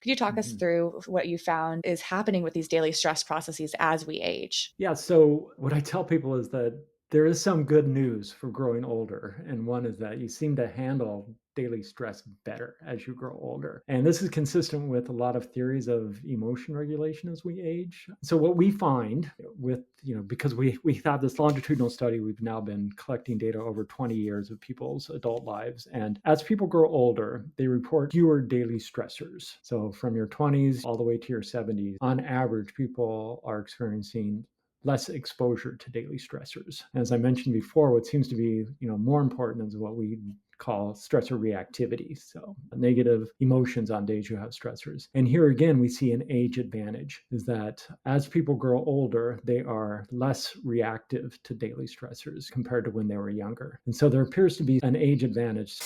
Could you talk us through what you found is happening with these daily stress processes as we age? Yeah, so what I tell people is that there is some good news for growing older. And one is that you seem to handle daily stress better as you grow older. And this is consistent with a lot of theories of emotion regulation as we age. So what we find with, because we have this longitudinal study, we've now been collecting data over 20 years of people's adult lives. And as people grow older, they report fewer daily stressors. So from your 20s all the way to your 70s, on average, people are experiencing less exposure to daily stressors. As I mentioned before, what seems to be, more important is what we call stressor reactivity. So negative emotions on days you have stressors. And here again, we see an age advantage is that as people grow older, they are less reactive to daily stressors compared to when they were younger. And so there appears to be an age advantage.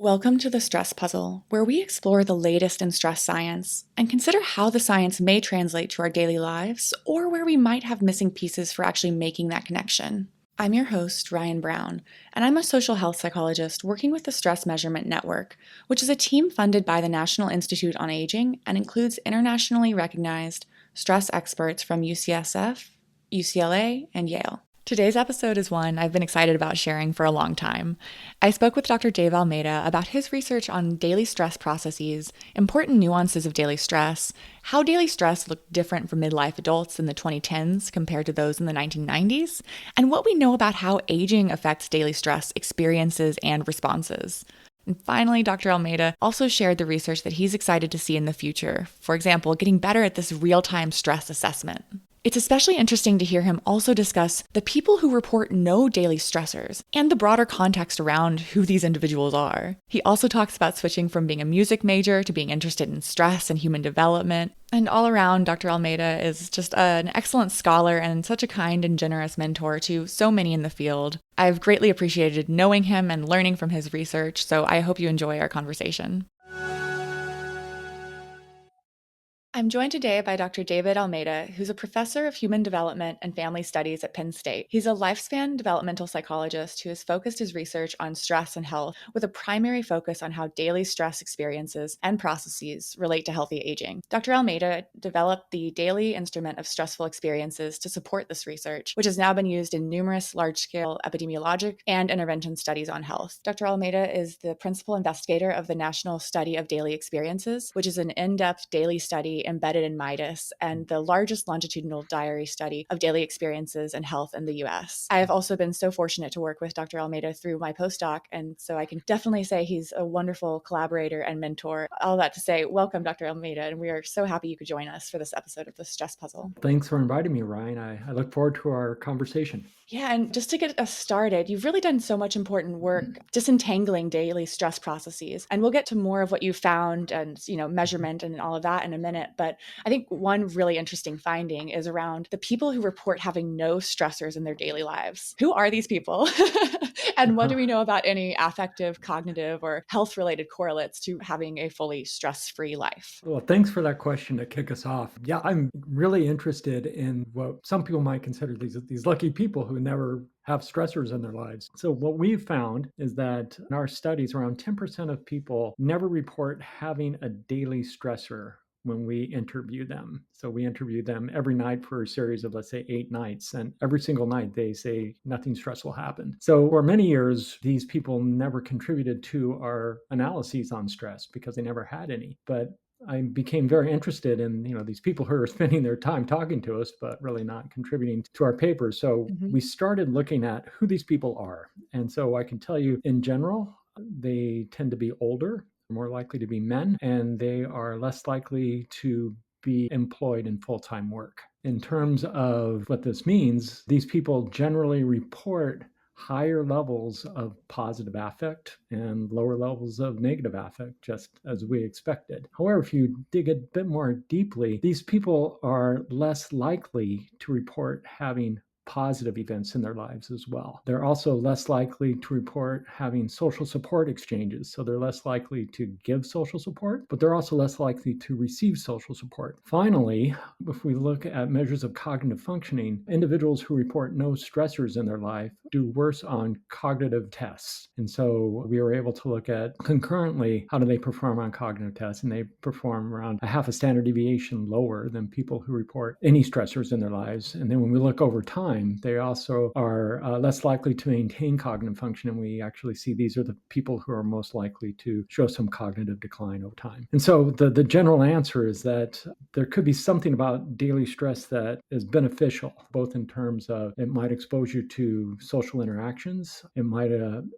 Welcome to the Stress Puzzle, where we explore the latest in stress science and consider how the science may translate to our daily lives or where we might have missing pieces for actually making that connection. I'm your host, Ryan Brown, and I'm a social health psychologist working with the Stress Measurement Network, which is a team funded by the National Institute on Aging and includes internationally recognized stress experts from UCSF, UCLA, and Yale. Today's episode is one I've been excited about sharing for a long time. I spoke with Dr. Dave Almeida about his research on daily stress processes, important nuances of daily stress, how daily stress looked different for midlife adults in the 2010s compared to those in the 1990s, and what we know about how aging affects daily stress experiences and responses. And finally, Dr. Almeida also shared the research that he's excited to see in the future, for example, getting better at this real-time stress assessment. It's especially interesting to hear him also discuss the people who report no daily stressors and the broader context around who these individuals are. He also talks about switching from being a music major to being interested in stress and human development. And all around, Dr. Almeida is just an excellent scholar and such a kind and generous mentor to so many in the field. I've greatly appreciated knowing him and learning from his research, so I hope you enjoy our conversation. I'm joined today by Dr. David Almeida, who's a professor of human development and family studies at Penn State. He's a lifespan developmental psychologist who has focused his research on stress and health with a primary focus on how daily stress experiences and processes relate to healthy aging. Dr. Almeida developed the Daily Instrument of Stressful Experiences to support this research, which has now been used in numerous large-scale epidemiologic and intervention studies on health. Dr. Almeida is the principal investigator of the National Study of Daily Experiences, which is an in-depth daily study embedded in MIDAS and the largest longitudinal diary study of daily experiences and health in the US. I have also been so fortunate to work with Dr. Almeida through my postdoc, and so I can definitely say he's a wonderful collaborator and mentor. All that to say, welcome, Dr. Almeida, and we are so happy you could join us for this episode of the Stress Puzzle. Thanks for inviting me, Ryan. I look forward to our conversation. Yeah, and just to get us started, you've really done so much important work disentangling daily stress processes. And we'll get to more of what you found and, measurement and all of that in a minute. But I think one really interesting finding is around the people who report having no stressors in their daily lives. Who are these people? And what do we know about any affective, cognitive, or health-related correlates to having a fully stress-free life? Well, thanks for that question to kick us off. Yeah, I'm really interested in what some people might consider these lucky people who never have stressors in their lives. So what we've found is that in our studies, around 10% of people never report having a daily stressor when we interview them. So we interview them every night for a series of, let's say, 8 nights. And every single night they say nothing stressful happened. So for many years, these people never contributed to our analyses on stress because they never had any. But I became very interested in, these people who are spending their time talking to us, but really not contributing to our papers. So we started looking at who these people are. And so I can tell you in general, they tend to be older, more likely to be men, and they are less likely to be employed in full-time work. In terms of what this means, these people generally report higher levels of positive affect and lower levels of negative affect, just as we expected. However, if you dig a bit more deeply, these people are less likely to report having positive events in their lives as well. They're also less likely to report having social support exchanges. So they're less likely to give social support, but they're also less likely to receive social support. Finally, if we look at measures of cognitive functioning, individuals who report no stressors in their life do worse on cognitive tests. And so we were able to look at concurrently how do they perform on cognitive tests, and they perform around a half a standard deviation lower than people who report any stressors in their lives. And then when we look over time, they also are less likely to maintain cognitive function, and we actually see these are the people who are most likely to show some cognitive decline over time. And so the general answer is that there could be something about daily stress that is beneficial, both in terms of it might expose you to social interactions, it might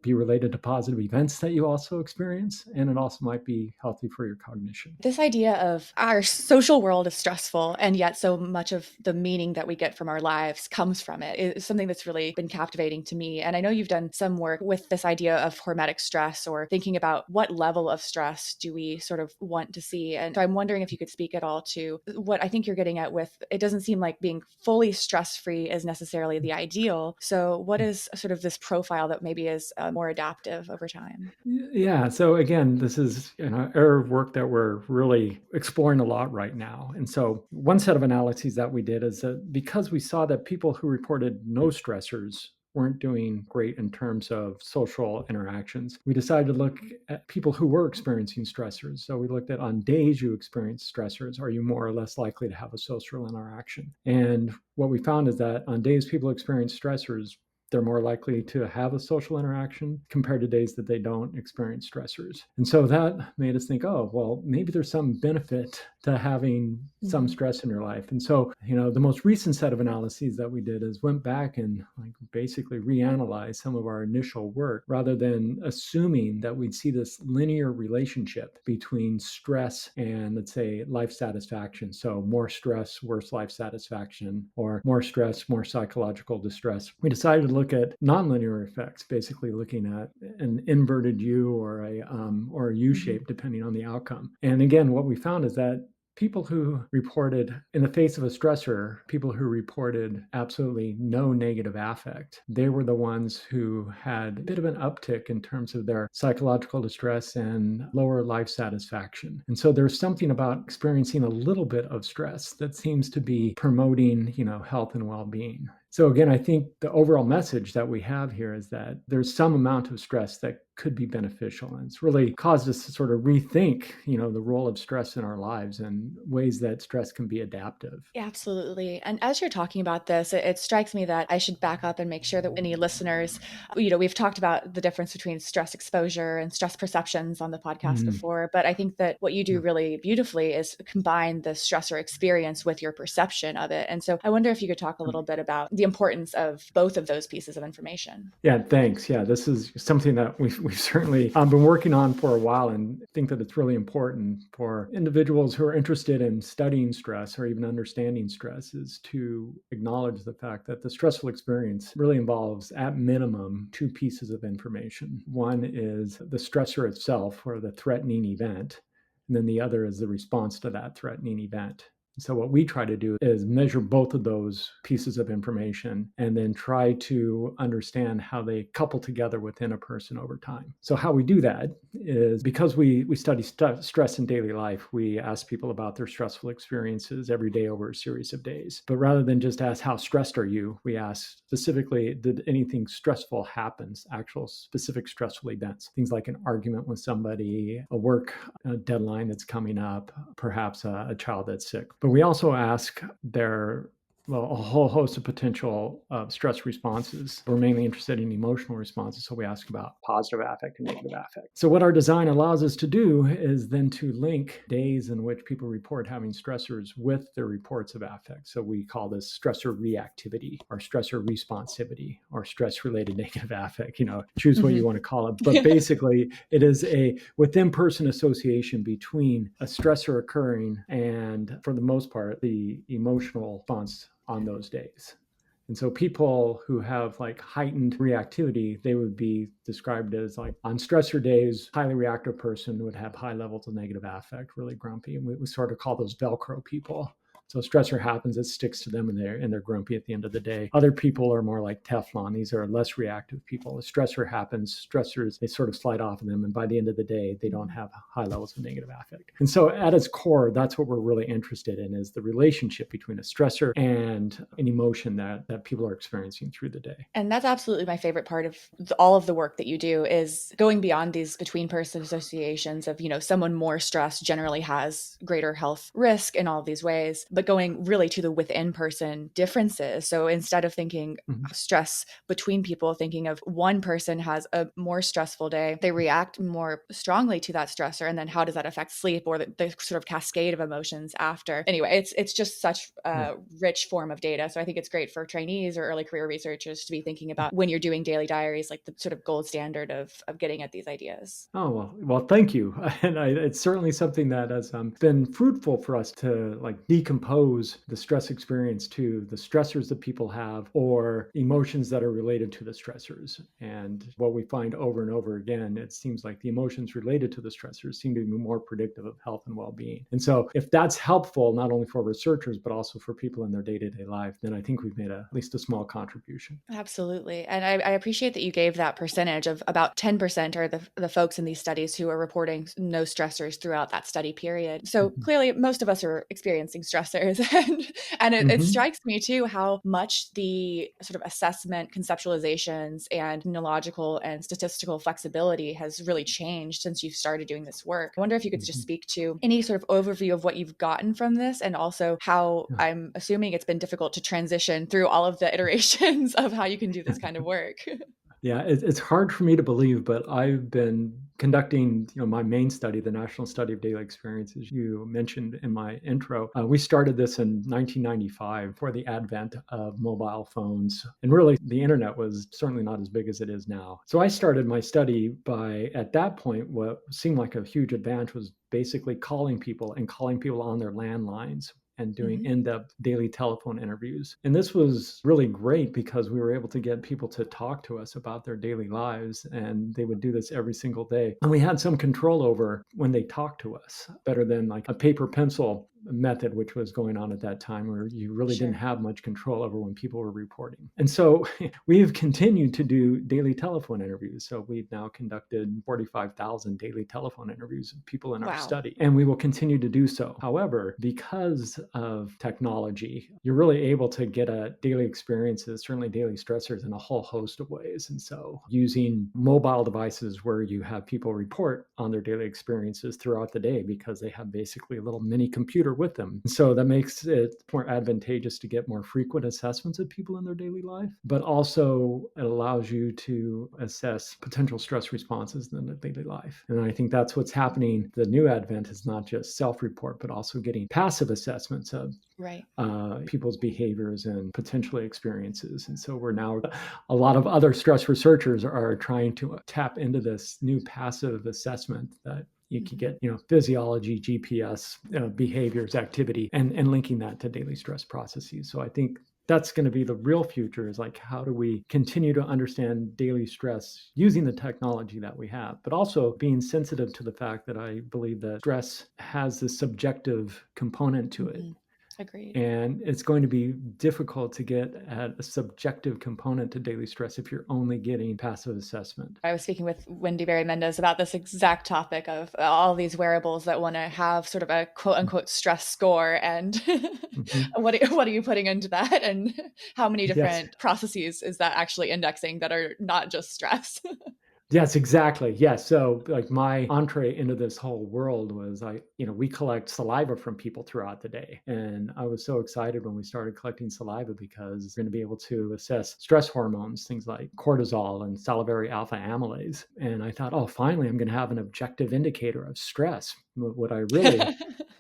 be related to positive events that you also experience, and it also might be healthy for your cognition. This idea of our social world is stressful, and yet so much of the meaning that we get from our lives comes from it is something that's really been captivating to me. And I know you've done some work with this idea of hormetic stress, or thinking about what level of stress do we sort of want to see. And so I'm wondering if you could speak at all to what I think you're getting at with it doesn't seem like being fully stress-free is necessarily the ideal. So what is sort of this profile that maybe is more adaptive over time? Yeah. So again, this is an area of work that we're really exploring a lot right now. And so one set of analyses that we did is that because we saw that people who reported no stressors weren't doing great in terms of social interactions, we decided to look at people who were experiencing stressors. So we looked at on days you experience stressors, are you more or less likely to have a social interaction? And what we found is that on days people experience stressors, they're more likely to have a social interaction compared to days that they don't experience stressors. And so that made us think, oh, well, maybe there's some benefit to having some stress in your life. And so, the most recent set of analyses that we did is went back and basically reanalyzed some of our initial work rather than assuming that we'd see this linear relationship between stress and, let's say, life satisfaction. So more stress, worse life satisfaction, or more stress, more psychological distress. We decided to look at nonlinear effects, basically looking at an inverted U or a U shape, depending on the outcome. And again, what we found is that people who reported, in the face of a stressor, people who reported absolutely no negative affect, they were the ones who had a bit of an uptick in terms of their psychological distress and lower life satisfaction. And so there's something about experiencing a little bit of stress that seems to be promoting, health and well-being. So again, I think the overall message that we have here is that there's some amount of stress that could be beneficial. And it's really caused us to sort of rethink, the role of stress in our lives and ways that stress can be adaptive. Yeah, absolutely. And as you're talking about this, it strikes me that I should back up and make sure that any listeners, we've talked about the difference between stress exposure and stress perceptions on the podcast before, but I think that what you do really beautifully is combine the stressor experience with your perception of it. And so I wonder if you could talk a little bit about the importance of both of those pieces of information. Yeah, thanks. Yeah, this is something that we've certainly been working on for a while, and think that it's really important for individuals who are interested in studying stress or even understanding stress is to acknowledge the fact that the stressful experience really involves, at minimum, two pieces of information. One is the stressor itself, or the threatening event, and then the other is the response to that threatening event. So what we try to do is measure both of those pieces of information and then try to understand how they couple together within a person over time. So how we do that is because we study stress in daily life, we ask people about their stressful experiences every day over a series of days. But rather than just ask how stressed are you, we ask specifically, did anything stressful happen, actual specific stressful events, things like an argument with somebody, a work deadline that's coming up, perhaps a child that's sick. But we also ask a whole host of potential stress responses. We're mainly interested in emotional responses, so we ask about positive affect and negative affect. So what our design allows us to do is then to link days in which people report having stressors with their reports of affect. So we call this stressor reactivity or stressor responsivity or stress-related negative affect, choose what you want to call it. But basically, it is a within-person association between a stressor occurring and, for the most part, the emotional response on those days. And so people who have heightened reactivity, they would be described as on stressor days, highly reactive person would have high levels of negative affect, really grumpy. And we sort of call those Velcro people. So stressor happens, it sticks to them, and they're grumpy at the end of the day. Other people are more like Teflon. These are less reactive people. A stressor happens, stressors, they sort of slide off of them. And by the end of the day, they don't have high levels of negative affect. And so at its core, that's what we're really interested in, is the relationship between a stressor and an emotion that people are experiencing through the day. And that's absolutely my favorite part of all of the work that you do, is going beyond these between person associations of, someone more stressed generally has greater health risk in all of these ways, but going really to the within person differences. So instead of thinking stress between people, thinking of one person has a more stressful day, they react more strongly to that stressor, and then how does that affect sleep, or the sort of cascade of emotions after. Anyway, it's just such a rich form of data. So I think it's great for trainees or early career researchers to be thinking about when you're doing daily diaries, like the sort of gold standard of getting at these ideas. Oh, well, thank you. And it's certainly something that has been fruitful for us to like decompose the stress experience to the stressors that people have or emotions that are related to the stressors. And what we find over and over again, it seems like the emotions related to the stressors seem to be more predictive of health and well-being. And so if that's helpful, not only for researchers, but also for people in their day-to-day life, then I think we've made at least a small contribution. Absolutely. And I appreciate that you gave that percentage of about 10% are the folks in these studies who are reporting no stressors throughout that study period. So Mhm. clearly, most of us are experiencing stressors. And it Mhm. strikes me too how much the sort of assessment conceptualizations and neurological and statistical flexibility has really changed since you've started doing this work. I wonder if you could just Mhm. speak to any sort of overview of what you've gotten from this, and also how I'm assuming it's been difficult to transition through all of the iterations of how you can do this kind of work. Yeah, it's hard for me to believe, but I've been conducting, my main study, the National Study of Daily Experiences you mentioned in my intro. We started this in 1995 for the advent of mobile phones. And really, the internet was certainly not as big as it is now. So I started my study by, at that point, what seemed like a huge advance was basically calling people on their landlines and doing Mhm. in-depth daily telephone interviews. And this was really great because we were able to get people to talk to us about their daily lives, and they would do this every single day. And we had some control over when they talked to us, better than like a paper pencil method, which was going on at that time, where you really didn't Sure. have much control over when people were reporting. And so we've continued to do daily telephone interviews. So we've now conducted 45,000 daily telephone interviews of people in our Wow. study, and we will continue to do so. However, because of technology, you're really able to get at daily experiences, certainly daily stressors, in a whole host of ways. And so using mobile devices where you have people report on their daily experiences throughout the day because they have basically a little mini computer with them. And so that makes it more advantageous to get more frequent assessments of people in their daily life, but also it allows you to assess potential stress responses in their daily life. And I think that's what's happening. The new advent is not just self-report, but also getting passive assessments of Right. people's behaviors and potentially experiences. And so we're now, a lot of other stress researchers are trying to tap into this new passive assessment that you can get, physiology, GPS, behaviors, activity, and linking that to daily stress processes. So I think that's going to be the real future, is like, how do we continue to understand daily stress using the technology that we have, but also being sensitive to the fact that I believe that stress has this subjective component to it. Mhm. Agreed. And it's going to be difficult to get at a subjective component to daily stress if you're only getting passive assessment. I was speaking with Wendy Berry Mendez about this exact topic of all these wearables that want to have sort of a quote unquote stress score. And Mhm. what are you putting into that? And how many Yes. different processes is that actually indexing that are not just stress? Yes, exactly. Yes. So, like, my entree into this whole world was, we collect saliva from people throughout the day. And I was so excited when we started collecting saliva because we're going to be able to assess stress hormones, things like cortisol and salivary alpha amylase. And I thought, oh, finally, I'm going to have an objective indicator of stress. What I really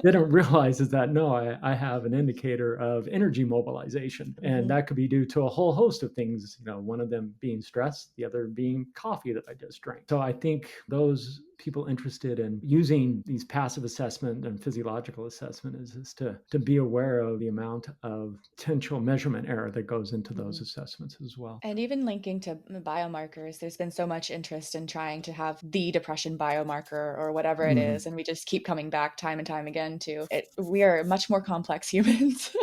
didn't realize is that no, I have an indicator of energy mobilization, and Mhm. that could be due to a whole host of things. One of them being stress, the other being coffee that I just drank. So I think those people interested in using these passive assessment and physiological assessment is to be aware of the amount of potential measurement error that goes into those Mhm. assessments as well. And even linking to biomarkers, there's been so much interest in trying to have the depression biomarker or whatever it Mhm. is. And we just keep coming back time and time again again to it. We are much more complex humans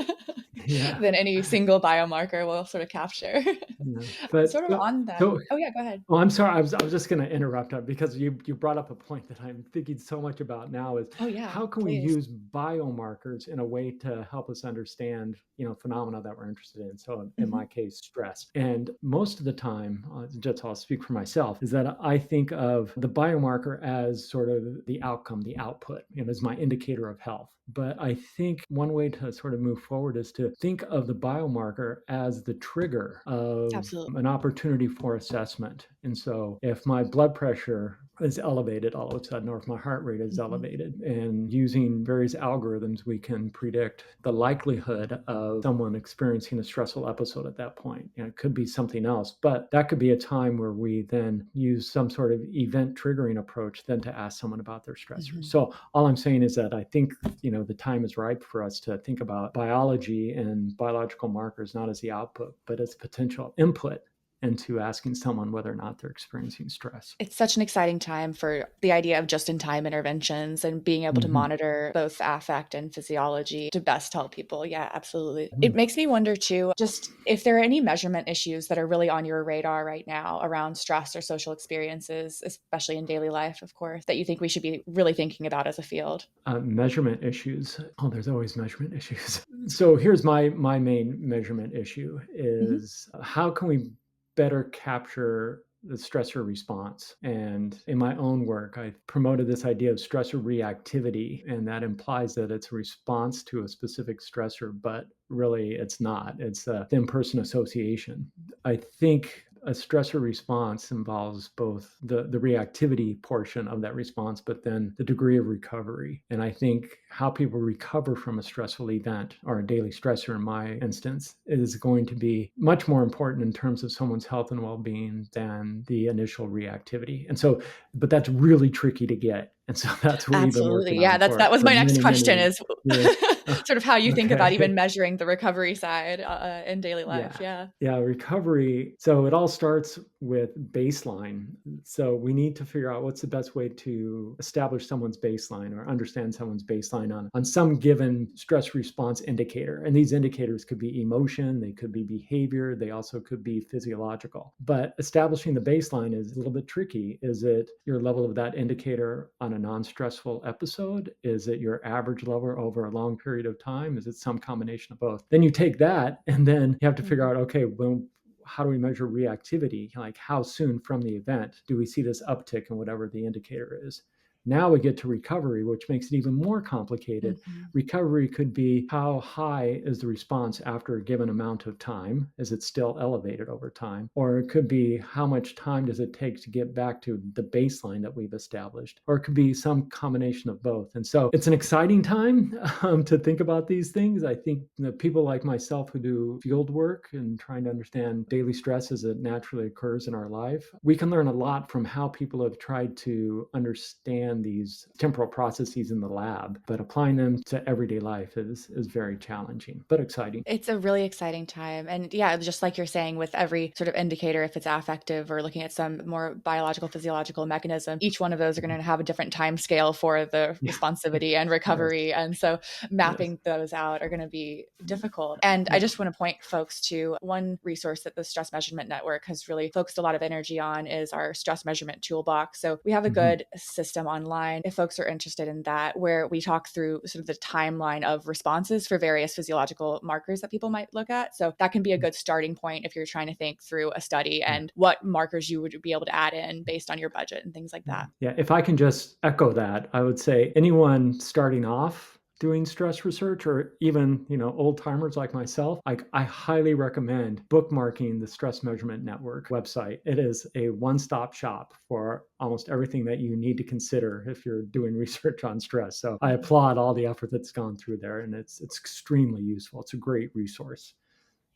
Yeah. than any single biomarker will sort of capture. Yeah. But Sort of on that. so Oh yeah, go ahead. Oh, I'm sorry. I was just going to interrupt because you brought up a point that I'm thinking so much about now is Oh yeah, how can we please. use biomarkers in a way to help us understand, phenomena that we're interested in. So in Hmm. my case, stress. And most of the time, just I'll speak for myself, is that I think of the biomarker as sort of the outcome, the output, as my indicator of health. But I think one way to sort of move forward is to think of the biomarker as the trigger of Absolutely. an opportunity for assessment. And so if my blood pressure is elevated all of a sudden, or if my heart rate is Hmm. elevated, and using various algorithms, we can predict the likelihood of someone experiencing a stressful episode at that point. It could be something else, but that could be a time where we then use some sort of event triggering approach then to ask someone about their stressors. Hmm. So all I'm saying is that I think, the time is ripe for us to think about biology and biological markers, not as the output, but as potential input into asking someone whether or not they're experiencing stress. It's such an exciting time for the idea of just-in-time interventions and being able to Mm-hmm. monitor both affect and physiology to best help people. Yeah, absolutely. Mm-hmm. It makes me wonder too, just if there are any measurement issues that are really on your radar right now around stress or social experiences, especially in daily life, of course, that you think we should be really thinking about as a field. Measurement issues. Oh, there's always measurement issues. So here's my main measurement issue Hmm. is how can we better capture the stressor response? And in my own work, I promoted this idea of stressor reactivity, and that implies that it's a response to a specific stressor, but really it's not. It's a thin-person association. I think a stressor response involves both the reactivity portion of that response, but then the degree of recovery. And I think how people recover from a stressful event or a daily stressor, in my instance, is going to be much more important in terms of someone's health and well-being than the initial reactivity. And so, but that's really tricky to get. And so that's what we've been Absolutely. working Yeah, on that was for my next many, question many is years. sort of how you think about even Okay. measuring the recovery side in daily life. Yeah. Yeah. Yeah, recovery. So it all starts with baseline. So we need to figure out what's the best way to establish someone's baseline or understand someone's baseline on some given stress response indicator. And these indicators could be emotion, they could be behavior, they also could be physiological. But establishing the baseline is a little bit tricky. Is it your level of that indicator on a non-stressful episode? Is it your average level over a long period of time? Is it some combination of both? Then you take that and then you have to figure Mhm. out, okay, well, how do we measure reactivity? Like how soon from the event do we see this uptick in whatever the indicator is? Now we get to recovery, which makes it even more complicated. Mhm. Recovery could be how high is the response after a given amount of time? Is it still elevated over time? Or it could be how much time does it take to get back to the baseline that we've established? Or it could be some combination of both. And so it's an exciting time to think about these things. I think people like myself who do field work and trying to understand daily stress as it naturally occurs in our life, we can learn a lot from how people have tried to understand these temporal processes in the lab, but applying them to everyday life is very challenging, but exciting. It's a really exciting time. And yeah, just like you're saying, with every sort of indicator, if it's affective or looking at some more biological, physiological mechanism, each one of those are going to have a different time scale for the Yeah. responsivity and Yes. recovery. And so Yes. mapping those out are going to be difficult. And I Yeah. just want to point folks to one resource that the Stress Measurement Network has really focused a lot of energy on is our stress measurement toolbox. So we have a Mm-hmm. good system online if folks are interested in that, where we talk through sort of the timeline of responses for various physiological markers that people might look at. So that can be a good starting point if you're trying to think through a study Yeah. and what markers you would be able to add in based on your budget and things like that. Yeah. If I can just echo that, I would say anyone starting off doing stress research or even, old timers like myself, I highly recommend bookmarking the Stress Measurement Network website. It is a one-stop shop for almost everything that you need to consider if you're doing research on stress. So I applaud all the effort that's gone through there, and it's extremely useful. It's a great resource.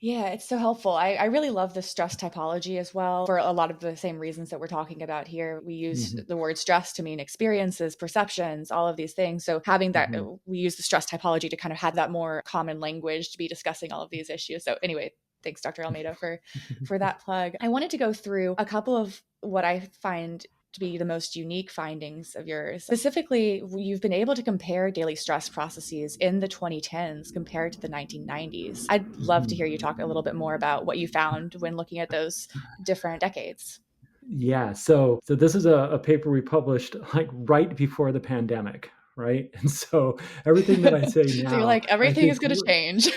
Yeah, it's so helpful. I really love the stress typology as well for a lot of the same reasons that we're talking about here. We use Mm-hmm. the word stress to mean experiences, perceptions, all of these things. So having that, Mm-hmm. we use the stress typology to kind of have that more common language to be discussing all of these issues. So anyway, thanks, Dr. Almeida, for that plug. I wanted to go through a couple of what I find to be the most unique findings of yours. Specifically, you've been able to compare daily stress processes in the 2010s compared to the 1990s. I'd love to Mhm. hear you talk a little bit more about what you found when looking at those different decades. Yeah, so this is a paper we published like right before the pandemic, right? And so everything that I say So you're now, like, I everything think is going to change.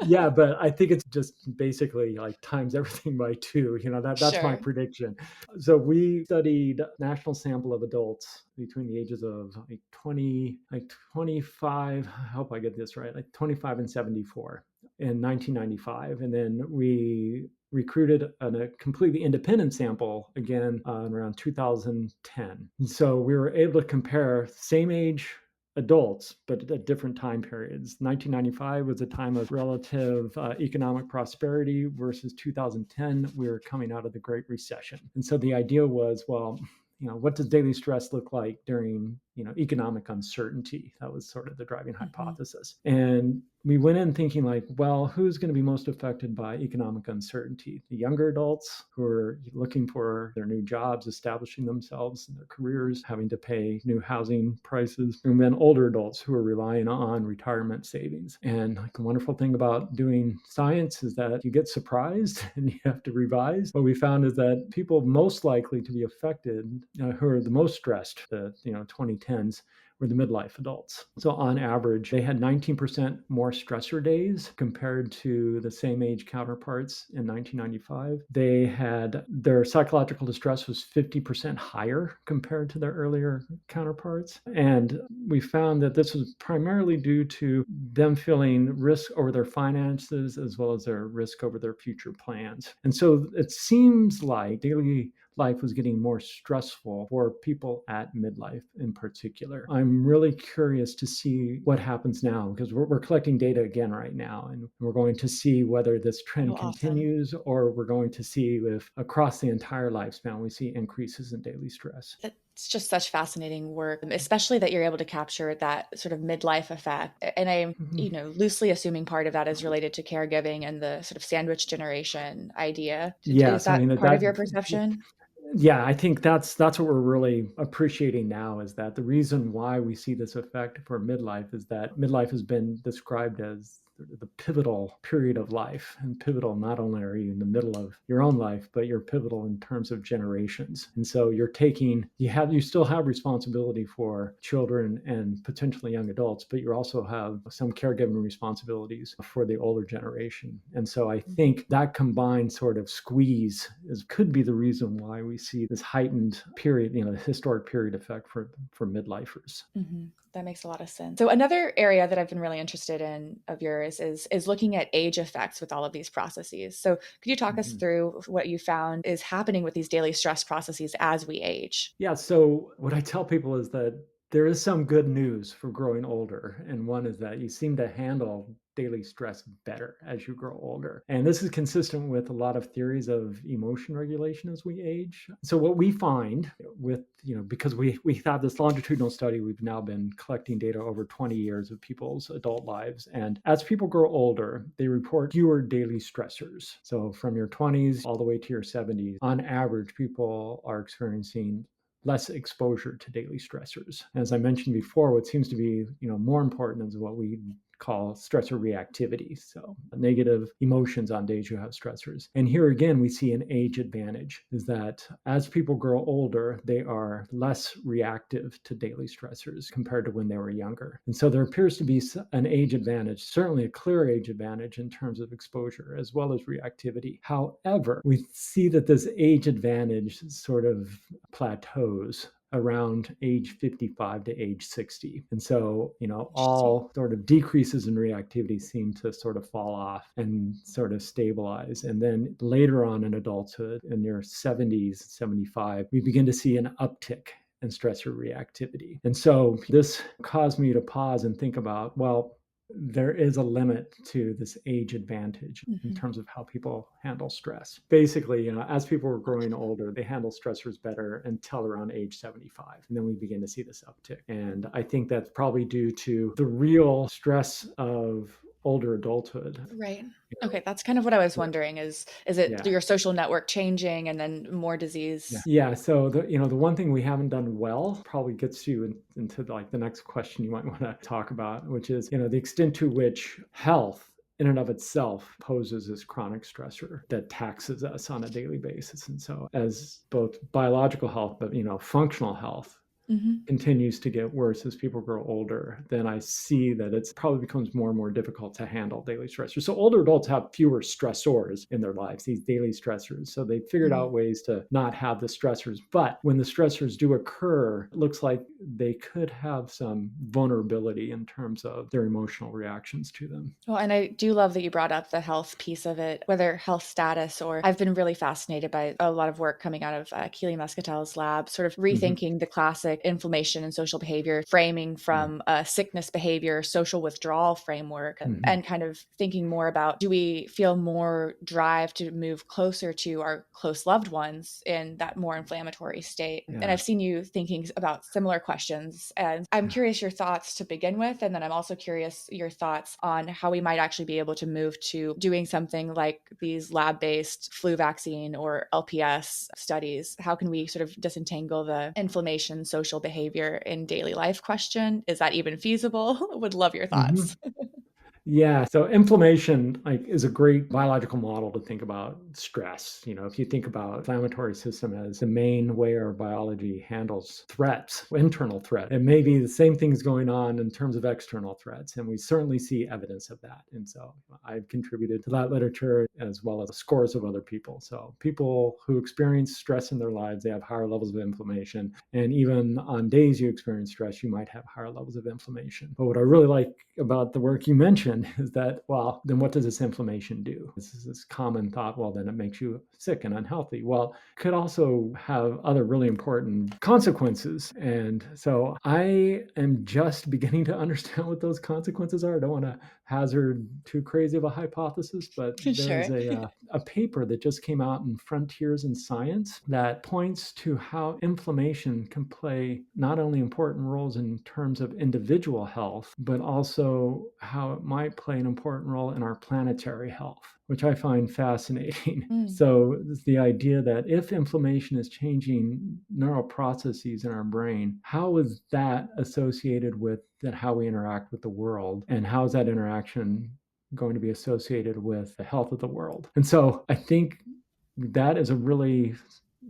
yeah, but I think it's just basically like times everything by two. That's my Sure. prediction. So we studied national sample of adults between the ages of like 20, like 25. I hope I get this right, like 25 and 74 in 1995, and then we recruited a completely independent sample again around 2010. And so we were able to compare same age adults, but at different time periods. 1995 was a time of relative economic prosperity versus 2010, we were coming out of the Great Recession. And so the idea was, well, what does daily stress look like during, economic uncertainty? That was sort of the driving Mm-hmm. hypothesis. And we went in thinking like, well, who's going to be most affected by economic uncertainty? The younger adults who are looking for their new jobs, establishing themselves in their careers, having to pay new housing prices, and then older adults who are relying on retirement savings. And like the wonderful thing about doing science is that you get surprised and you have to revise. What we found is that people most likely to be affected, who are the most stressed, the 2010s, were the midlife adults. So on average, they had 19% more stressor days compared to the same age counterparts in 1995. They had their psychological distress was 50% higher compared to their earlier counterparts. And we found that this was primarily due to them feeling risk over their finances as well as their risk over their future plans. And so it seems like daily life was getting more stressful for people at midlife in particular. I'm really curious to see what happens now because we're collecting data again right now, and we're going to see whether this Oh, trend awesome. continues or we're going to see if across the entire lifespan we see increases in daily stress. It's just such fascinating work, especially that you're able to capture that sort of midlife effect. And I'm, Mhm. loosely assuming part of that is related to caregiving and the sort of sandwich generation idea. Is Yes, I that mean part of your that perception? yeah, I think that's what we're really appreciating now is that the reason why we see this effect for midlife is that midlife has been described as the pivotal period of life. And pivotal, not only are you in the middle of your own life, but you're pivotal in terms of generations. And so you still have responsibility for children and potentially young adults, but you also have some caregiving responsibilities for the older generation. And so I think that combined sort of squeeze could be the reason why we see this heightened period, the historic period effect for midlifers. Mm-hmm. That makes a lot of sense. So another area that I've been really interested in of yours is looking at age effects with all of these processes. So could you talk us Mhm. through what you found is happening with these daily stress processes as we age? Yeah, so what I tell people is that there is some good news for growing older. And one is that you seem to handle daily stress better as you grow older. And this is consistent with a lot of theories of emotion regulation as we age. So what we find with, because we have this longitudinal study, we've now been collecting data over 20 years of people's adult lives. And as people grow older, they report fewer daily stressors. So from your 20s all the way to your 70s, on average, people are experiencing less exposure to daily stressors. As I mentioned before, what seems to be more important is what we call stressor reactivity. So negative emotions on days you have stressors. And here again, we see an age advantage is that as people grow older, they are less reactive to daily stressors compared to when they were younger. And so there appears to be an age advantage, certainly a clear age advantage in terms of exposure as well as reactivity. However, we see that this age advantage sort of plateaus around age 55 to age 60. And so, Interesting. all sort of decreases in reactivity seem to sort of fall off and sort of stabilize. And then later on in adulthood, in your 70s, 75, we begin to see an uptick in stressor reactivity. And so this caused me to pause and think about, well, there is a limit to this age advantage in Mhm. terms of how people handle stress. Basically, as people are growing older, they handle stressors better until around age 75. And then we begin to see this uptick. And I think that's probably due to the real stress of older adulthood. Right. You Okay, know, that's kind of what I was yeah, wondering is it yeah. your social network changing and then more Yeah. disease? Yeah. So the one thing we haven't done well probably gets you into like the next question you might want to talk about, which is, the extent to which health in and of itself poses this chronic stressor that taxes us on a daily basis. And so as both biological health, but functional health Mhm. continues to get worse as people grow older, then I see that it's probably becomes more and more difficult to handle daily stressors. So older adults have fewer stressors in their lives, these daily stressors. So they figured Mhm. out ways to not have the stressors. But when the stressors do occur, it looks like they could have some vulnerability in terms of their emotional reactions to them. Well, and I do love that you brought up the health piece of it, whether health status or I've been really fascinated by a lot of work coming out of Keely Muscatel's lab, sort of Mm-hmm. rethinking the classic inflammation and social behavior framing Yeah. from a sickness behavior, social withdrawal framework, Mm-hmm. and kind of thinking more about do we feel more drive to move closer to our close loved ones in that more inflammatory state? And Yeah. I've seen you thinking about similar questions. And I'm Yeah. curious your thoughts to begin with. And then I'm also curious your thoughts on how we might actually be able to move to doing something like these lab based flu vaccine or LPS studies. How can we sort of disentangle the inflammation, social behavior in daily life question? Is that even feasible? Would love your Mm-hmm. thoughts. Yeah, so inflammation like is a great biological model to think about stress. If you think about inflammatory system as the main way our biology handles threats, internal threat, it may be the same things going on in terms of external threats, and we certainly see evidence of that. And so I've contributed to that literature as well as scores of other people. So people who experience stress in their lives, they have higher levels of inflammation, and even on days you experience stress, you might have higher levels of inflammation. But what I really like about the work you mentioned is that, well, then what does this inflammation do? This is this common thought, well, then it makes you sick and unhealthy. Well, it could also have other really important consequences. And so I am just beginning to understand what those consequences are. I don't want to hazard too crazy of a hypothesis, but there is Sure. a paper that just came out in Frontiers in Science that points to how inflammation can play not only important roles in terms of individual health, but also how it might play an important role in our planetary health, which I find fascinating. Mm. So, it's the idea that if inflammation is changing neural processes in our brain, how is that associated with how we interact with the world? And how is that interaction going to be associated with the health of the world? And so I think that is a really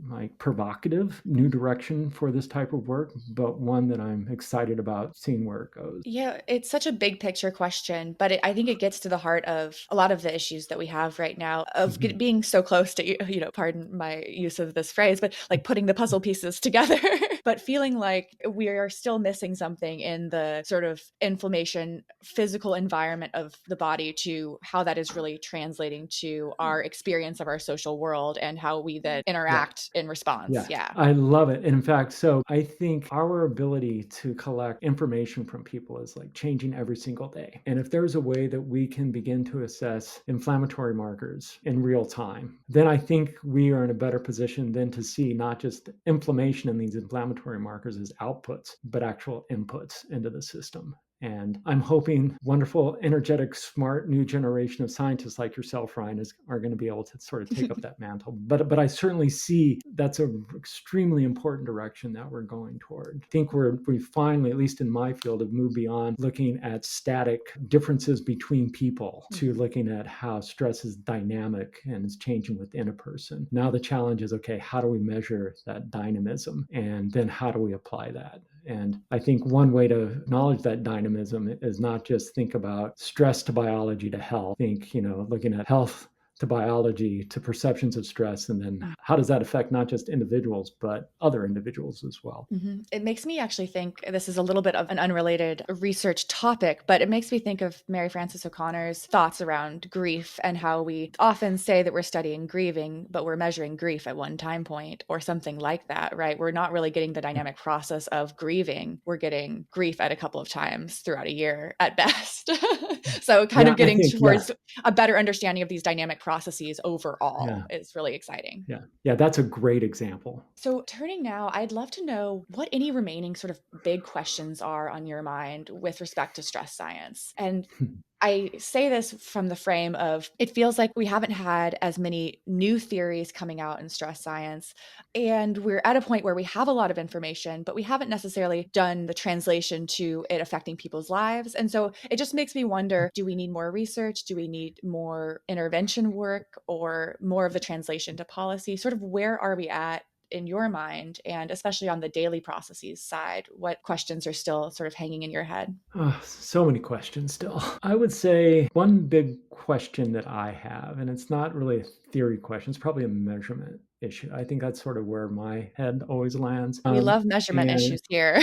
like provocative new direction for this type of work, but one that I'm excited about seeing where it goes. Yeah, it's such a big picture question, but I think it gets to the heart of a lot of the issues that we have right now of Mhm. being so close to, pardon my use of this phrase, but like putting the puzzle pieces together, but feeling like we are still missing something in the sort of inflammation, physical environment of the body to how that is really translating to our experience of our social world and how we then Yeah. interact in response. Yeah, Yeah. I love it. And in fact, so I think our ability to collect information from people is like changing every single day. And if there's a way that we can begin to assess inflammatory markers in real time, then I think we are in a better position than to see not just inflammation in these inflammatory markers as outputs, but actual inputs into the system. And I'm hoping wonderful, energetic, smart new generation of scientists like yourself, Ryan, are going to be able to sort of take up that mantle. But I certainly see that's an extremely important direction that we're going toward. I think we finally, at least in my field, have moved beyond looking at static differences between people to Mhm. looking at how stress is dynamic and is changing within a person. Now the challenge is, okay, how do we measure that dynamism? And then how do we apply that? And I think one way to acknowledge that dynamism is not just think about stress to biology to health, think, looking at health to biology to perceptions of stress, and then how does that affect not just individuals, but other individuals as well. Mhm. It makes me actually think this is a little bit of an unrelated research topic, but it makes me think of Mary Frances O'Connor's thoughts around grief and how we often say that we're studying grieving, but we're measuring grief at one time point or something like that, right? We're not really getting the Yeah. dynamic process of grieving. We're getting grief at a couple of times throughout a year at best. So, kind Yeah, of I getting think, yeah, towards a better understanding of these dynamic processes overall yeah, is really exciting. yeah, yeah, that's a great example. So, turning now, I'd love to know what any remaining sort of big questions are on your mind with respect to stress science. And I say this from the frame of it feels like we haven't had as many new theories coming out in stress science. And we're at a point where we have a lot of information, but we haven't necessarily done the translation to it affecting people's lives. And so it just makes me wonder, do we need more research? Do we need more intervention work or more of the translation to policy? Sort of where are we at in your mind? And especially on the daily processes side, what questions are still sort of hanging in your head? So many questions still. I would say one big question that I have, and it's not really a theory question, it's probably a measurement issue. I think that's sort of where my head always lands. We love measurement And issues here.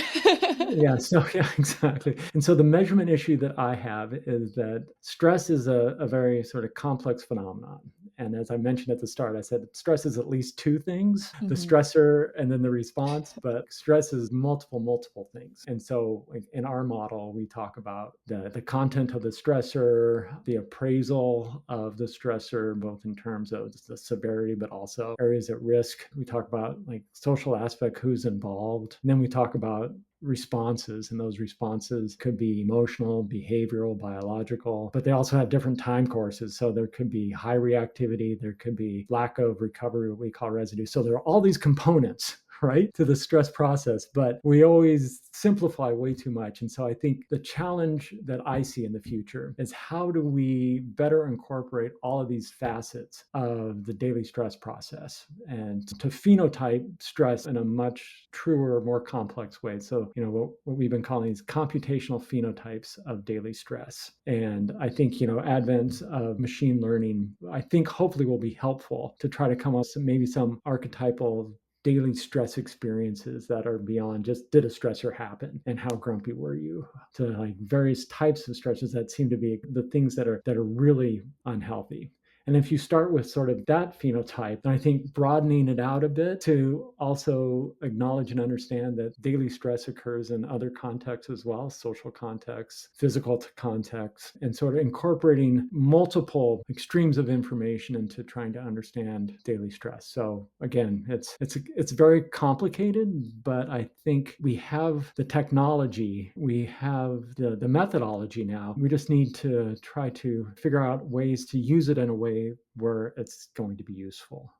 yeah, so yeah, exactly. And so the measurement issue that I have is that stress is a very sort of complex phenomenon. And as I mentioned at the start, I said stress is at least two things, the Mhm. stressor and then the response, but stress is multiple things. And so in our model, we talk about the content of the stressor, the appraisal of the stressor, both in terms of the severity, but also areas at risk. We talk about like social aspect, who's involved. And then we talk about responses, and those responses could be emotional, behavioral, biological, but they also have different time courses. So there could be high reactivity, there could be lack of recovery, what we call residue. So there are all these components, right, to the stress process, but we always simplify way too much. And so I think the challenge that I see in the future is how do we better incorporate all of these facets of the daily stress process and to phenotype stress in a much truer, more complex way. So, what we've been calling these computational phenotypes of daily stress. And I think, advent of machine learning, I think hopefully will be helpful to try to come up with maybe some archetypal daily stress experiences that are beyond just did a stressor happen and how grumpy were you, to like various types of stresses that seem to be the things that are really unhealthy. And if you start with sort of that phenotype, then I think broadening it out a bit to also acknowledge and understand that daily stress occurs in other contexts as well, social contexts, physical contexts, and sort of incorporating multiple extremes of information into trying to understand daily stress. So again, it's very complicated, but I think we have the technology, we have the methodology now. We just need to try to figure out ways to use it in a way where it's going to be useful.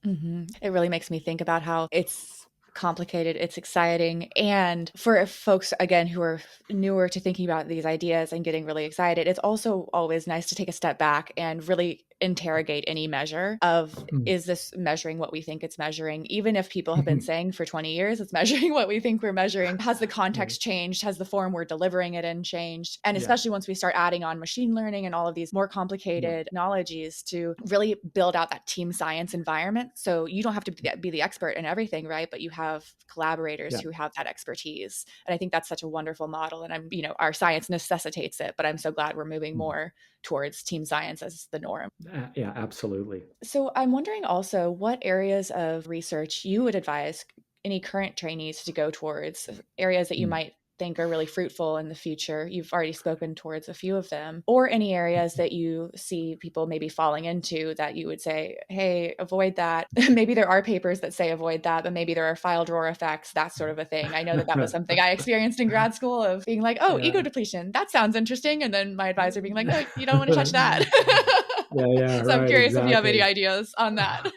It really makes me think about how it's complicated, it's exciting. And for folks, again, who are newer to thinking about these ideas and getting really excited, it's also always nice to take a step back and really interrogate any measure of, Mm. is this measuring what we think it's measuring? Even if people have been saying for 20 years it's measuring what we think we're measuring, has the Right. context changed? Has the form we're delivering it in changed? And Yeah. especially once we start adding on machine learning and all of these more Yeah. complicated technologies to really build out that team science environment. So you don't have to be the expert in everything, right? But you have collaborators Yeah. who have that expertise. And I think that's such a wonderful model. And our science necessitates it, but I'm so glad we're moving Mm. more towards team science as the norm. Yeah, absolutely. So I'm wondering also what areas of research you would advise any current trainees to go towards, areas that you Mm. might think are really fruitful in the future. You've already spoken towards a few of them, or any areas that you see people maybe falling into that you would say, hey, avoid that. Maybe there are papers that say avoid that, but maybe there are file drawer effects, that sort of a thing. I know that that was something I experienced in grad school of being like, oh, ego Yeah. depletion, that sounds interesting. And then my advisor being like, no, you don't want to touch that. Yeah, So I'm right, curious if you have any exactly. ideas on that.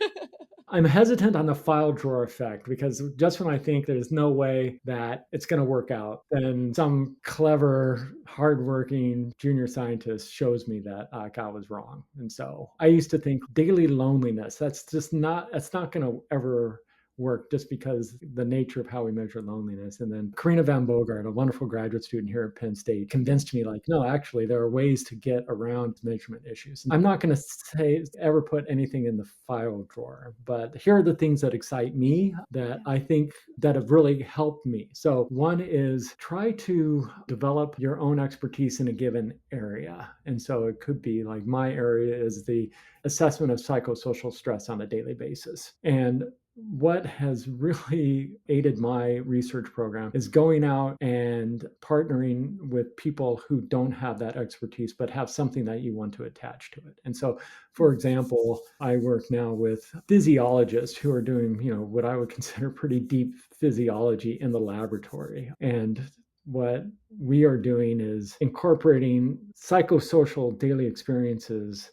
I'm hesitant on the file drawer effect because just when I think there's no way that it's going to work out, then some clever, hardworking junior scientist shows me that I was wrong. And so I used to think daily loneliness, that's not going to ever work just because the nature of how we measure loneliness. And then Karina Van Bogart, a wonderful graduate student here at Penn State, convinced me like, no, actually, there are ways to get around measurement issues. I'm not going to say ever put anything in the file drawer, but here are the things that excite me that I think that have really helped me. So one is try to develop your own expertise in a given area. And so it could be like my area is the assessment of psychosocial stress on a daily basis. And what has really aided my research program is going out and partnering with people who don't have that expertise but have something that you want to attach to it. And so, for example, I work now with physiologists who are doing, what I would consider pretty deep physiology in the laboratory. And what we are doing is incorporating psychosocial daily experiences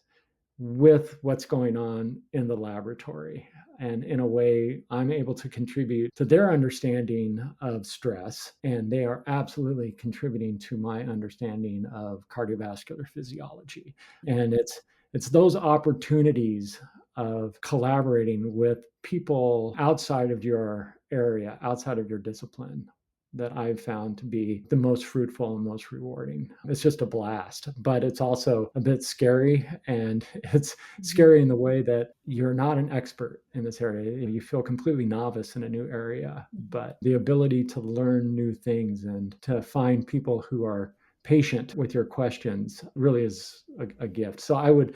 with what's going on in the laboratory. And in a way, I'm able to contribute to their understanding of stress, and they are absolutely contributing to my understanding of cardiovascular physiology. And it's those opportunities of collaborating with people outside of your area, outside of your discipline, that I've found to be the most fruitful and most rewarding. It's just a blast, but it's also a bit scary. And it's scary in the way that you're not an expert in this area. You feel completely novice in a new area, but the ability to learn new things and to find people who are patient with your questions really is a gift. So I would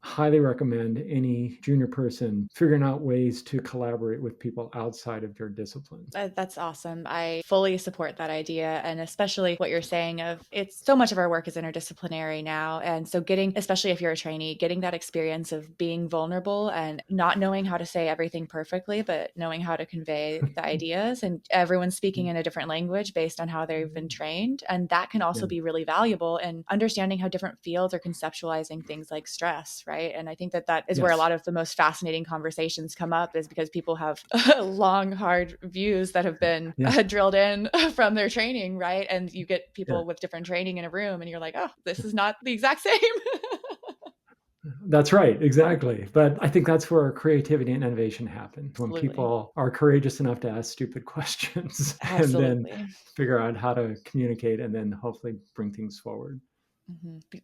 highly recommend any junior person figuring out ways to collaborate with people outside of your discipline. That's awesome. I fully support that idea. And especially what you're saying of it's so much of our work is interdisciplinary now. And so getting, especially if you're a trainee, getting that experience of being vulnerable and not knowing how to say everything perfectly, but knowing how to convey the ideas, and everyone's speaking in a different language based on how they've been trained. And that can also Yeah. be really valuable in understanding how different fields are conceptualizing things like stress, right? And I think that that is where a Yes. lot of the most fascinating conversations come up, is because people have long, hard views that have been Yeah. drilled in from their training, right? And you get people Yeah. with different training in a room, and you're like, oh, this is not the exact same. That's right, exactly. But I think that's where creativity and innovation happen, when Absolutely. people are courageous enough to ask stupid questions and then Absolutely. figure out how to communicate and then hopefully bring things forward.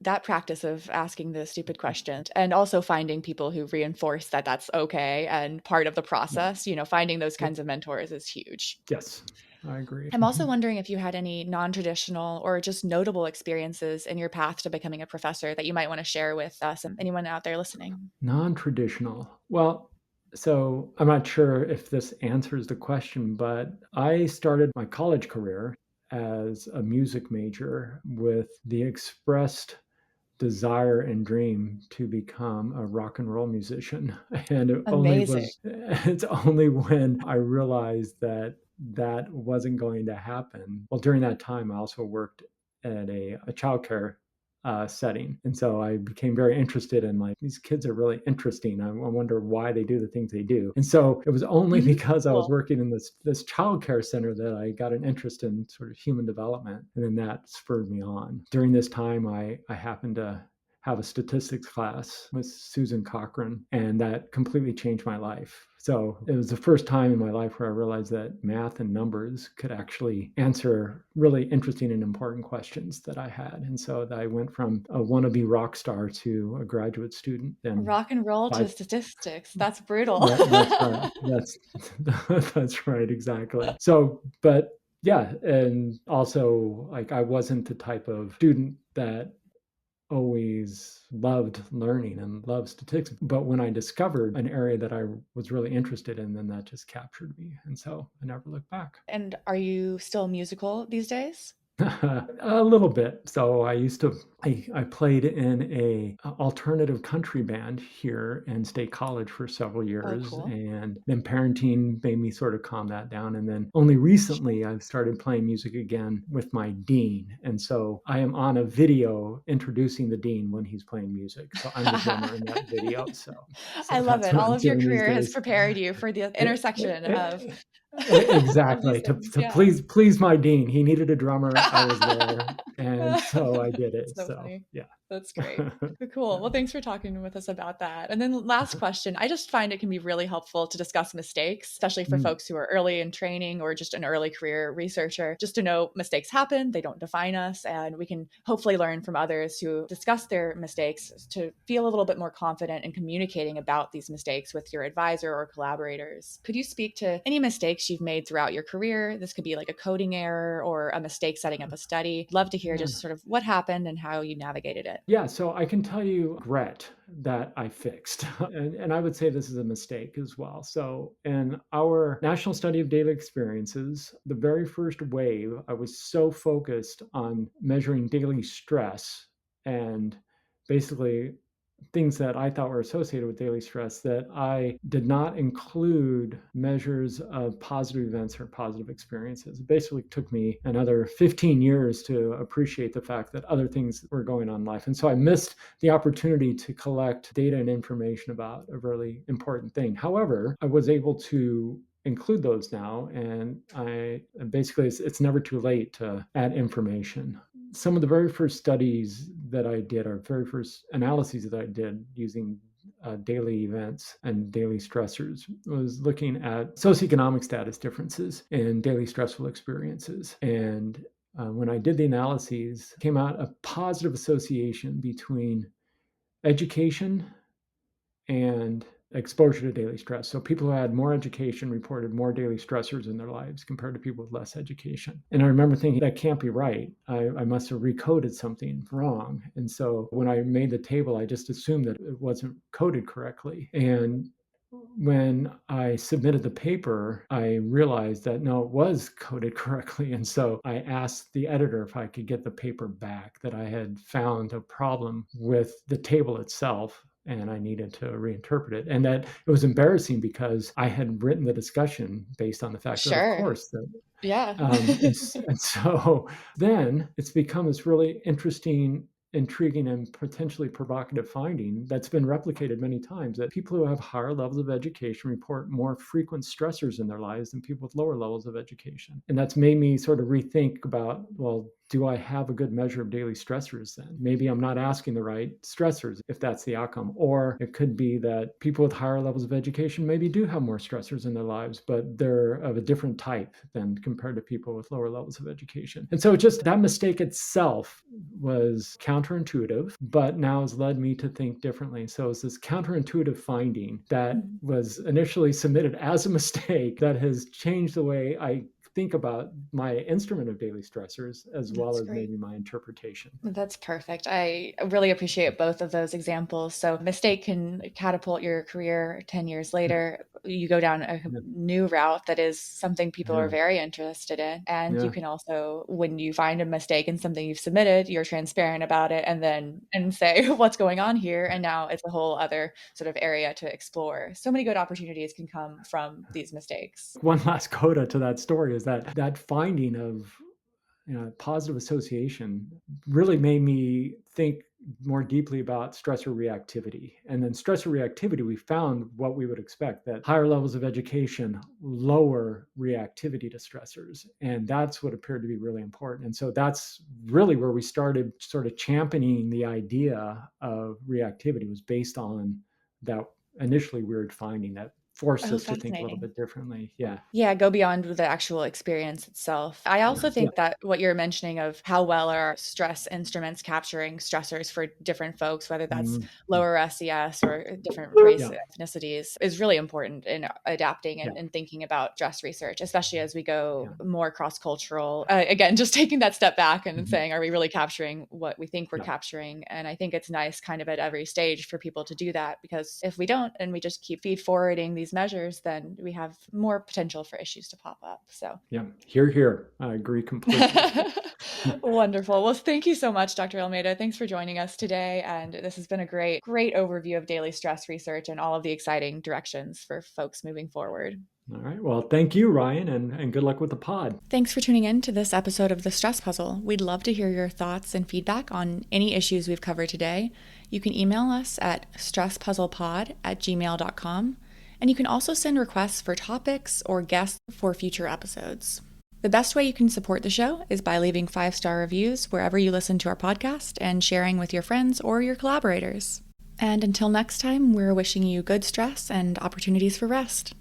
That practice of asking the stupid questions and also finding people who reinforce that that's okay and part of the Yeah. process, finding those Yep. kinds of mentors is huge. Yes, I agree. I'm also wondering if you had any non-traditional or just notable experiences in your path to becoming a professor that you might want to share with us and anyone out there listening. Non-traditional. Well, so I'm not sure if this answers the question, but I started my college career as a music major with the expressed desire and dream to become a rock and roll musician. And Amazing. it's only when I realized that that wasn't going to happen. Well, during that time, I also worked at a childcare setting. And so I became very interested in, like, these kids are really interesting. I wonder why they do the things they do. And so it was only because I was Cool. working in this childcare center that I got an interest in sort of human development. And then that spurred me on. During this time, I happened to have a statistics class with Susan Cochran, and that completely changed my life. So it was the first time in my life where I realized that math and numbers could actually answer really interesting and important questions that I had. And so I went from a wannabe rock star to a graduate student. And Rock and roll to five, statistics. That's brutal. that's right. That's right, exactly. So, but yeah, and also, like, I wasn't the type of student that always loved learning and loved statistics. But when I discovered an area that I was really interested in, then that just captured me. And so I never looked back. And are you still musical these days? A little bit. So I played in a alternative country band here in State College for several Oh, years, cool. and then parenting made me sort of calm that down. And then only recently I've started playing music again with my dean. And so I am on a video introducing the dean when he's playing music. So I'm the drummer in that video. So I love that's it. what All I'm of your doing these career has days. prepared you for the Eh, intersection eh, of of these Exactly. To, things. to Yeah. please my dean. He needed a drummer. I was there. And so I did That's it. so So funny. yeah. That's great. Cool. Yeah. Well, thanks for talking with us about that. And then last question, I just find it can be really helpful to discuss mistakes, especially for Mm, folks who are early in training or just an early career researcher, just to know mistakes happen, they don't define us, and we can hopefully learn from others who discuss their mistakes to feel a little bit more confident in communicating about these mistakes with your advisor or collaborators. Could you speak to any mistakes you've made throughout your career? This could be like a coding error or a mistake setting up a study. Love to hear yeah. just sort of what happened and how you navigated it. Yeah. So I can tell you regret that I fixed. And I would say this is a mistake as well. So in our National Study of Daily Experiences, the very first wave, I was so focused on measuring daily stress and basically things that I thought were associated with daily stress that I did not include measures of positive events or positive experiences. It basically took me another 15 years to appreciate the fact that other things were going on in life. And so I missed the opportunity to collect data and information about a really important thing. However, I was able to include those now, and I basically it's never too late to add information. Some of the very first studies that I did, or very first analyses that I did using daily events and daily stressors, was looking at socioeconomic status differences in daily stressful experiences. And when I did the analyses, came out a positive association between education and exposure to daily stress. So people who had more education reported more daily stressors in their lives compared to people with less education. And I remember thinking, that can't be right. I must have recoded something wrong. And so when I made the table, I just assumed that it wasn't coded correctly. And when I submitted the paper, I realized that no, it was coded correctly. And so I asked the editor if I could get the paper back, that I had found a problem with the table itself and I needed to reinterpret it. And that it was embarrassing because I had written the discussion based on the fact that, of Sure. course, that Yeah. and so then it's become this really interesting, intriguing, and potentially provocative finding that's been replicated many times, that people who have higher levels of education report more frequent stressors in their lives than people with lower levels of education. And that's made me sort of rethink about, well, do I have a good measure of daily stressors then? Maybe I'm not asking the right stressors if that's the outcome. Or it could be that people with higher levels of education maybe do have more stressors in their lives, but they're of a different type than compared to people with lower levels of education. And so just that mistake itself was counterintuitive, but now has led me to think differently. So it's this counterintuitive finding that was initially submitted as a mistake that has changed the way I think about my instrument of daily stressors, as well That's as great. maybe my interpretation. That's perfect. I really appreciate both of those examples. So, mistake can catapult your career 10 years Yeah, later. You go down a yeah, new route that is something people are yeah, very interested in. And you yeah. can also, when you find a mistake in something you've submitted, you're transparent about it and say what's going on here. And now it's a whole other sort of area to explore. So many good opportunities can come from these mistakes. One last coda to that story is that finding of positive association really made me think more deeply about stressor reactivity. And then stressor reactivity, we found what we would expect, that higher levels of education lower reactivity to stressors. And that's what appeared to be really important. And so that's really where we started sort of championing the idea of reactivity, was based on that initially weird finding that forced Oh, us to think a little fascinating. bit differently. Yeah. Yeah, go beyond the actual experience itself. I Yeah. also Yeah. think that what you're mentioning of how well are stress instruments capturing stressors for different folks, whether that's Mhm. lower SES or different race Yeah. ethnicities, is really important in adapting Yeah. and thinking about stress research, especially as we Yeah. go more cross-cultural. Again, just taking that step back and Mhm. saying, are we really capturing what we think we're Yeah. capturing? And I think it's nice kind of at every stage for people to do that, because if we don't and we just keep feed forwarding these measures, then we have more potential for issues to pop up. So Yeah. Here, here. I agree completely. wonderful. Well, thank you so much, Dr. Almeida. Thanks for joining us today. And this has been a great, great overview of daily stress research and all of the exciting directions for folks moving forward. All right. Well, thank you, Ryan, and good luck with the pod. Thanks for tuning in to this episode of The Stress Puzzle. We'd love to hear your thoughts and feedback on any issues we've covered today. You can email us at stresspuzzlepod@gmail.com. And you can also send requests for topics or guests for future episodes. The best way you can support the show is by leaving 5-star reviews wherever you listen to our podcast and sharing with your friends or your collaborators. And until next time, we're wishing you good stress and opportunities for rest.